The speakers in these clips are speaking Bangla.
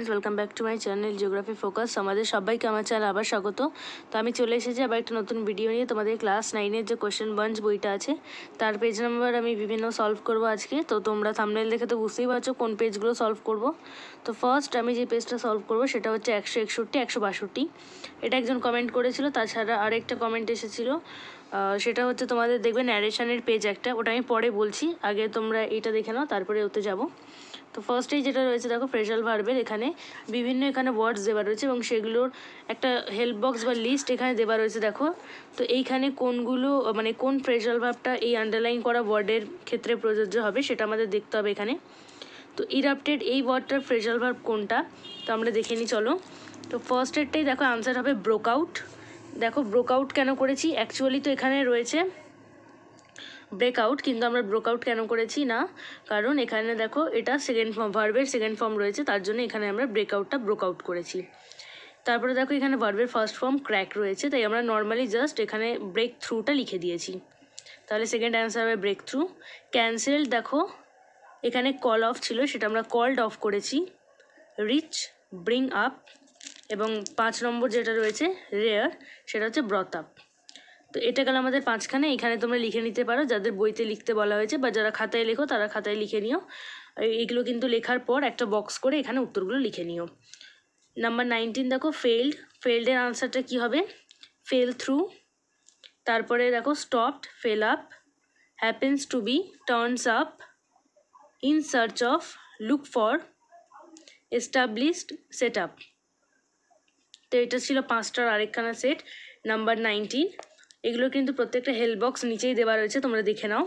Friends, welcome back to my channel geography focus. আমাদের সবাইকে আমার চ্যানেল আবার স্বাগত। তো আমি চলে এসেছি আবার একটা নতুন ভিডিও নিয়ে। তোমাদের ক্লাস 9-এর যে কোয়েশ্চেন বাঞ্চ বইটা আছে তার পেজ নাম্বার আমি বিভিন্ন সলভ করব আজকে। তো তোমরা থাম্বনেল দেখে তো বুঝতেই পারছো কোন পেজগুলো সলভ করব। তো ফার্স্ট আমি যে পেজটা সলভ করব সেটা হচ্ছে 161, 162। এটা একজন কমেন্ট করেছিল। তাছাড়া আরেকটা কমেন্ট এসেছিল, সেটা হচ্ছে তোমাদের দেখবে ন্যারেশনের পেজ একটা, ওটা আমি পরে বলছি, আগে তোমরা এইটা দেখে নাও তারপরে ওতে যাব। তো ফার্স্টেই যেটা রয়েছে দেখো ফ্রেজাল ভার্বের এখানে বিভিন্ন ওয়ার্ডস দেওয়া রয়েছে এবং সেগুলোর একটা হেল্প বক্স বা লিস্ট এখানে দেওয়া রয়েছে দেখো। তো এইখানে কোনগুলো মানে কোন ফ্রেজাল ভার্বটা এই আন্ডারলাইন করা ওয়ার্ডের ক্ষেত্রে প্রযোজ্য হবে সেটা আমাদের দেখতে হবে এখানে। তো ইরাপ্টেড এই ওয়ার্ডটার ফ্রেজাল ভার্ব কোনটা, তো আমরা দেখে নিই চলো। তো ফার্স্টেরটাই দেখো আনসার হবে ব্রোকআউট। দেখো ব্রোকআউট কেন করেছি, অ্যাকচুয়ালি তো এখানে রয়েছে ব্রেকআউট, কিন্তু আমরা ব্রোকআউট কেন করেছি না, কারণ এখানে দেখো এটা সেকেন্ড ফর্ম, ভার্বের সেকেন্ড ফর্ম রয়েছে, তার জন্য এখানে আমরা ব্রোকআউট করেছি। তারপরে দেখো এখানে ভার্বের ফার্স্ট ফর্ম ক্র্যাক রয়েছে, তাই আমরা নর্মালি জাস্ট এখানে ব্রেক থ্রুটা লিখে দিয়েছি। তাহলে সেকেন্ড অ্যান্সার হবে ব্রেক থ্রু। ক্যান্সেল দেখো এখানে কল অফ ছিল, সেটা আমরা কল্ড অফ করেছি। রিচ, ব্রিং আপ, এবং 5 নম্বর যেটা রয়েছে রেয়ার, সেটা হচ্ছে ব্রট আপ। তো এটা গেল আমাদের 5খানে। এখানে তোমরা লিখে নিতে পারো যাদের বইতে লিখতে বলা হয়েছে, বা যারা খাতায় লেখো তারা খাতায় লিখে নিও। এগুলো কিন্তু লেখার পর একটা বক্স করে এখানে উত্তরগুলো লিখে নিও। নাম্বার 19 দেখো ফেল্ড। ফেল্ডের আনসারটা কি হবে? Fell through. তারপরে দেখো stopped, fell up, happens to be, turns up, in search of, look for, established, set up. তো এটা ছিল 5টার আরেকখানা সেট। নাম্বার 19 এগুলো কিন্তু প্রত্যেকটা হেল্প বক্স নিচেই দেওয়া রয়েছে, তোমরা দেখে নাও।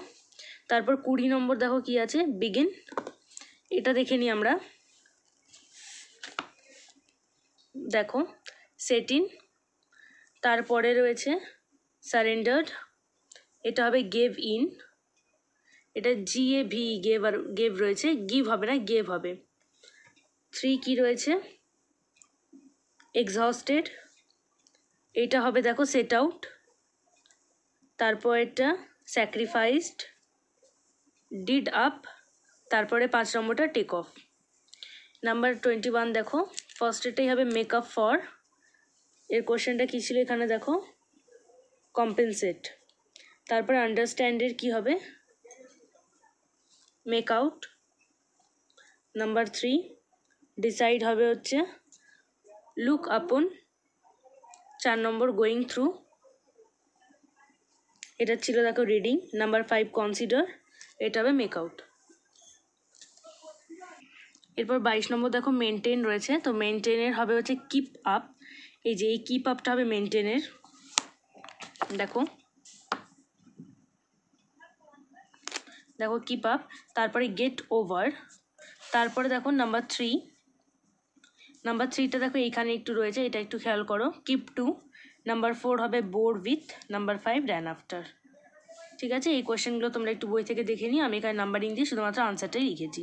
তারপর 20 নম্বর দেখো কি আছে, বিগিন। এটা দেখে নিই আমরা। দেখো সেট ইন, তারপরে রয়েছে সারেন্ডার্ড, এটা হবে গেভ ইন, এটা GAV গেভ রয়েছে, গিভ হবে না, গেভ হবে। 3 কি রয়েছে, এক্সহস্টেড, এটা হবে দেখো সেট আউট। তারপর এটা স্যাক্রিফাইসড, ডিড আপ, তারপরে 5 নম্বরটা টেক অফ। নাম্বার 21 দেখো ফার্স্টেরটাই হবে মেক আপ ফর। এর কোশ্চেনটা কী ছিল এখানে দেখো, কম্পেনসেট। তারপরে আন্ডারস্ট্যান্ডের কি হবে, মেক আউট। নাম্বার 3 ডিসাইড হবে হচ্ছে লুক আপন। 4 নম্বর গোয়িং থ্রু, এটা ছিল দেখো রিডিং। নাম্বার 5 কনসিডার, এটা হবে মেক আউট। এরপর 22 নম্বর দেখো মেনটেন রয়েছে। তো মেনটেনের হবে হচ্ছে কিপ আপ। এই যে এই কিপ আপটা হবে মেনটেনের, দেখো দেখো কিপ আপ। তারপরে গেট ওভার। তারপরে দেখো নাম্বার 3টা দেখো এইখানে একটু রয়েছে, এটা একটু খেয়াল করো, কিপ টু। নাম্বার 4 হবে bore with. Number 5 ran after. ঠিক আছে, এই কোয়েশ্চেনগুলো তোমরা একটু বই থেকে দেখে নিই, আমি এখানে নাম্বারিং দিয়ে শুধুমাত্র আনসারটাই লিখেছি।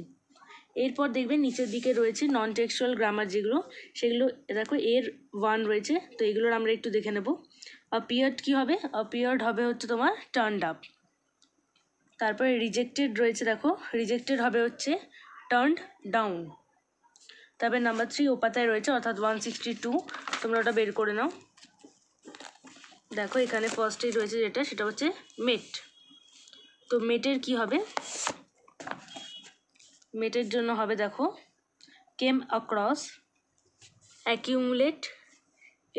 এরপর দেখবে নিচের দিকে রয়েছে নন টেক্সচুয়াল গ্রামার যেগুলো, সেগুলো দেখো এর 1 রয়েছে, তো এগুলোর আমরা একটু দেখে নেব। অ্যাপিয়ার্ড কি হবে, অ্যাপিয়ার্ড হবে হচ্ছে তোমার টার্নড আপ। তারপরে রিজেক্টেড রয়েছে, দেখো রিজেক্টেড হবে হচ্ছে টার্নড ডাউন। তারপরে নাম্বার 3 ওপাতায় রয়েছে, অর্থাৎ 162, তোমরা ওটা বের করে নাও। দেখো এখানে ফার্স্টেই রয়েছে যেটা, সেটা হচ্ছে মেট। তো মেটের কি হবে, মেটের জন্য হবে দেখো কেম অ্যাক্রস, অ্যাকিউমুলেট,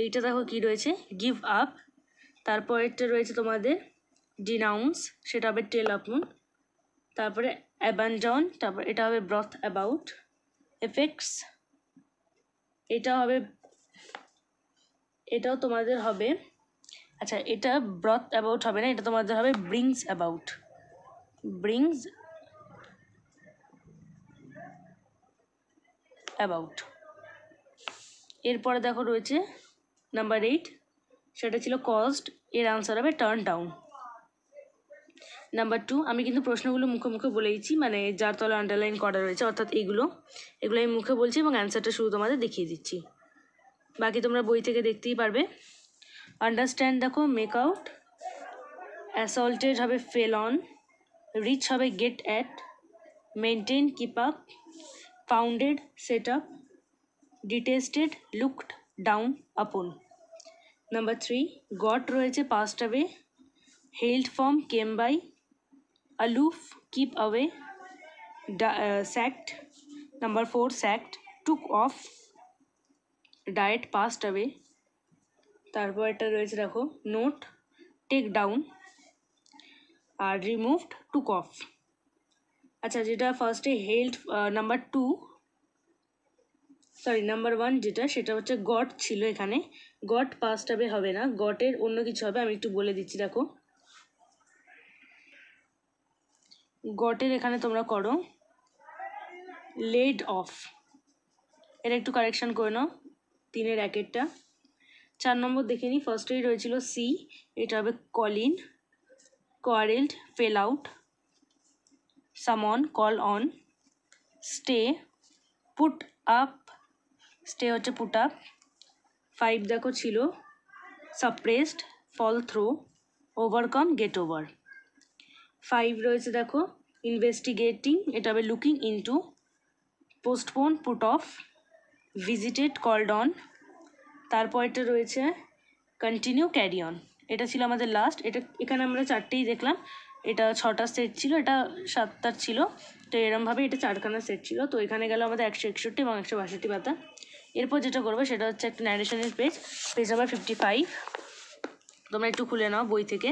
এইটা দেখো কি রয়েছে, গিভ আপ। তারপরেরটা রয়েছে তোমাদের ডিনাউন্স, সেটা হবে টেল আপন। তারপরে অ্যাবান্ডন, তারপর এটা হবে ব্রথ অ্যাবাউট। এফেক্টস, এটা হবে, এটাও তোমাদের হবে, আচ্ছা এটা ব্রথ অ্যাবাউট হবে না, এটা তোমাদের হবে ব্রিংস অ্যাবাউট, ব্রিংস অ্যাবাউট। এরপরে দেখো রয়েছে নাম্বার 8, সেটা ছিল কস্ট, এর আনসার হবে টার্ন ডাউন। নাম্বার 2 আমি কিন্তু প্রশ্নগুলো মুখে মুখে বলেইছি, মানে যার তলে আন্ডারলাইন করা রয়েছে, অর্থাৎ এগুলো আমি মুখে বলছি এবং অ্যান্সারটা শুধু তোমাদের দেখিয়ে দিচ্ছি, বাকি তোমরা বই থেকে দেখতেই পারবে। আন্ডারস্ট্যান্ড দেখো মেক আউট, অ্যাসল্টেড হবে ফেল অন, রিচ হবে get at, maintain keep up, founded set up, detested, looked down upon. Number 3 got রয়েছে passed away, held from, came by, aloof, keep away, sacked. Number 4 sacked, took off, died, passed away. তারপর একটা রয়েছে দেখো নোট, টেক ডাউন, আর রিমুভড, টুক অফ। আচ্ছা, যেটা ফার্স্টে হেল্ড, নাম্বার 1 যেটা, সেটা হচ্ছে গট ছিল এখানে। গট পাস্ট অ্যাওয়ে হবে না, গটের অন্য কিছু হবে, আমি একটু বলে দিচ্ছি দেখো। গটের এখানে তোমরা করো লেড অফ, এটা একটু কারেকশন করে নাও 3-এর 1-এরটা। 4 নম্বর দেখে নিই, ফার্স্টেই রয়েছিল সি, এটা হবে কলিন, quarrelled, fell out, summon, call on, stay, put up, stay হচ্ছে পুট আপ। 5 দেখো ছিল suppressed, fall through, overcome, get over. 5 রয়েছে দেখো ইনভেস্টিগেটিং, এটা হবে looking into, postpone, put off, visited, called on. তারপরটা রয়েছে কন্টিনিউ, ক্যারি অন। এটা ছিল আমাদের লাস্ট। এটা এখানে আমরা 4টেই দেখলাম, এটা 6টা সেট ছিল, এটা 7টার ছিল, তো এরমভাবে এটা 4খানা সেট ছিল। তো এখানে গেল আমাদের 161 এবং 162 পাতা। এরপর যেটা করবো সেটা হচ্ছে একটা ন্যারেশনের পেজ নাম্বার 55, তোমরা একটু খুলে নাও বই থেকে।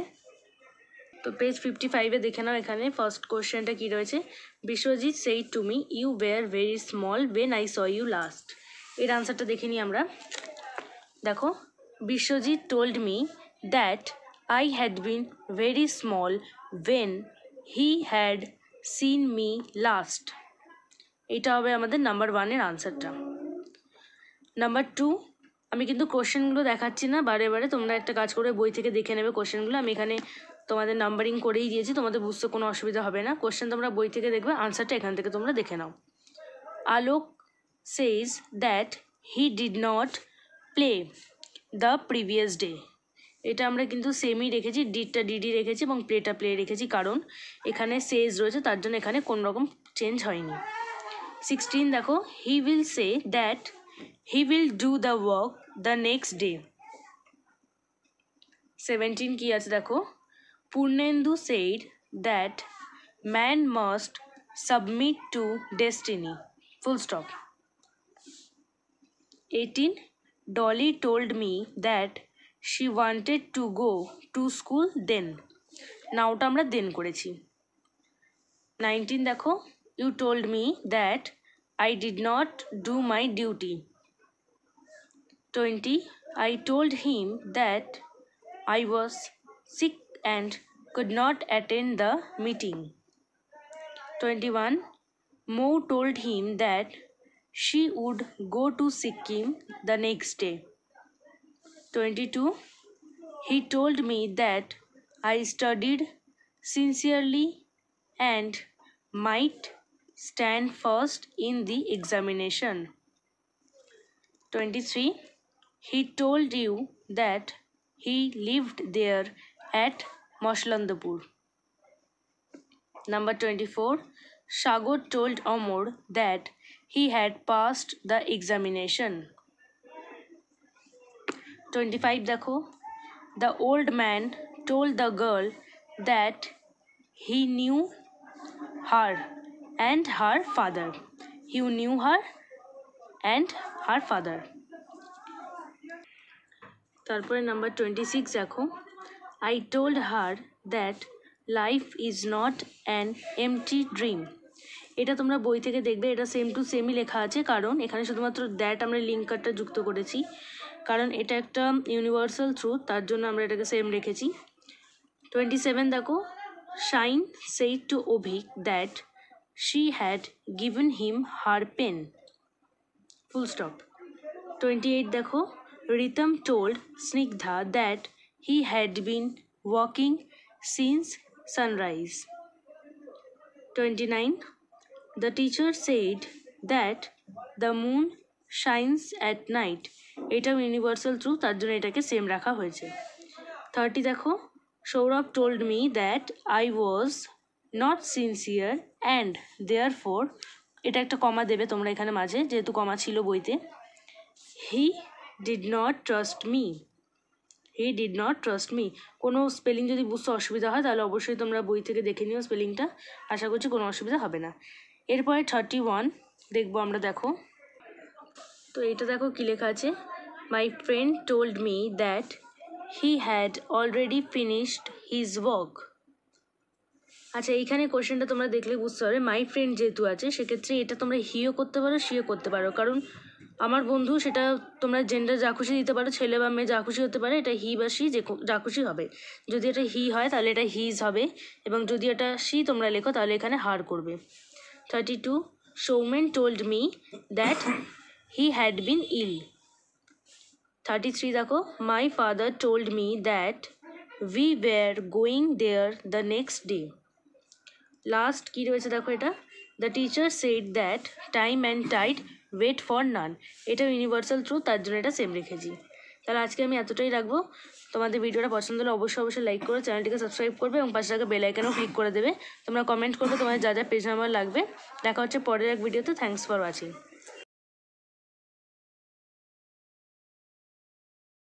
তো পেজ 55-এ দেখে নাও, এখানে ফার্স্ট কোশ্চেনটা কী রয়েছে, Biswajit said to me you were very small when I saw you last. এর আনসারটা দেখে নিই আমরা। দেখো, Biswajit told me that I had been very small when he had seen me last. এটা হবে আমাদের নাম্বার 1-এর আনসারটা। নাম্বার 2, আমি কিন্তু কোশ্চেনগুলো দেখাচ্ছি না বারে বারে, তোমরা একটা কাজ করে বই থেকে দেখে নেবে কোশ্চেনগুলো। আমি এখানে তোমাদের নাম্বারিং করেই দিয়েছি, তোমাদের বুঝতে কোনো অসুবিধা হবে না। কোশ্চেন তোমরা বই থেকে দেখবে, আনসারটা এখান থেকে তোমরা দেখে নাও। Alok says that he did not play the previous day. এটা আমরা কিন্তু সেমই রেখেছি, ডিডটা ডিডি রেখেছি এবং প্লেটা প্লে রেখেছি, কারণ এখানে সেজ রয়েছে, তার জন্য এখানে কোনো রকম চেঞ্জ হয়নি। 16 দেখো, he will say that he will do the work the next day. 17 কি আছে দেখো, Purnendu said that man must submit to destiny, full stop. 18, Dolly told me that she wanted to go to school then. নাওটা আমরা then করেছি। 19 দেখো, you told me that I did not do my duty. 20, I told him that I was sick and could not attend the meeting. 21, Mo told him that she would go to Sikkim the next day. 22, he told me that I studied sincerely and might stand first in the examination. 23, he told you that he lived there at Moshlandapur. Number 24, Sagar told Amor that he had passed the examination. 25 দেখো, the old man told the girl that he knew her and her father. He knew her and her father. তারপরে নাম্বার 26 দেখো, I told her that life is not an empty dream. এটা তোমরা বই থেকে দেখবে, এটা সেম টু সেমই লেখা আছে, কারণ এখানে শুধুমাত্র দ্যাট আমরা লিঙ্কারটা যুক্ত করেছি, কারণ এটা একটা ইউনিভার্সাল ট্রুথ, তার জন্য আমরা এটাকে সেম রেখেছি। 27 দেখো, shine said to Obhik that she had given him her pen, full stop. 28 দেখো, Rhythm told Snigdha that he had been walking since sunrise. 29, the teacher said that the moon shines at night. এটাও ইউনিভার্সাল ট্রুথ, তার জন্য এটাকে সেম রাখা হয়েছে। 30 দেখো, Sourav told me that I was not sincere and therefore, এটা একটা কমা দেবে তোমরা এখানে মাঝে, যেহেতু কমা ছিল বইতে। হি did not trust me. He did not trust me. কোনো স্পেলিং যদি বুঝতে অসুবিধা হয় তাহলে অবশ্যই তোমরা বই থেকে দেখে নিও স্পেলিংটা, আশা করছি কোনো অসুবিধা হবে না। এরপরে 31 দেখবো আমরা, দেখো তো এটা দেখো কী লেখা আছে, my friend told me that he had already finished his work. আচ্ছা এইখানে কোশ্চেনটা তোমরা দেখলে বুঝতে পারবে, মাই ফ্রেন্ড যেহেতু আছে সেক্ষেত্রে এটা তোমরা হিও করতে পারো, সিও করতে পারো, কারণ আমার বন্ধু সেটা তোমরা জেন্ডার যা খুশি দিতে পারো, ছেলে বা মেয়ে যা খুশি হতে পারে, এটা হি বা সি যা খুশি হবে। যদি এটা হি হয় তাহলে এটা হিজ হবে, এবং যদি এটা সি তোমরা লেখো তাহলে এখানে হার করবে। 32 Soumen told me that he had been ill. 33 দেখো, my father told me that we were going there the next day. Last কী রয়েছে দেখো, এটা the teacher said that time and tide wait for none. এটাও ইউনিভার্সাল ট্রুথ, তার জন্য এটা সেম রেখেছি। তাহলে আজকে আমি এতটাই রাখবো। তোমাদের ভিডিওটা পছন্দ হলে অবশ্যই লাইক করে চ্যানেলটিকে সাবস্ক্রাইব করবে এবং পাশে থাকা বেল আইকনেও ক্লিক করে দেবে। তোমরা কমেন্ট করবে তোমাদের যা যা পেজ নাম্বার লাগবে। দেখা হচ্ছে পরের এক ভিডিওতে। Thanks for watching.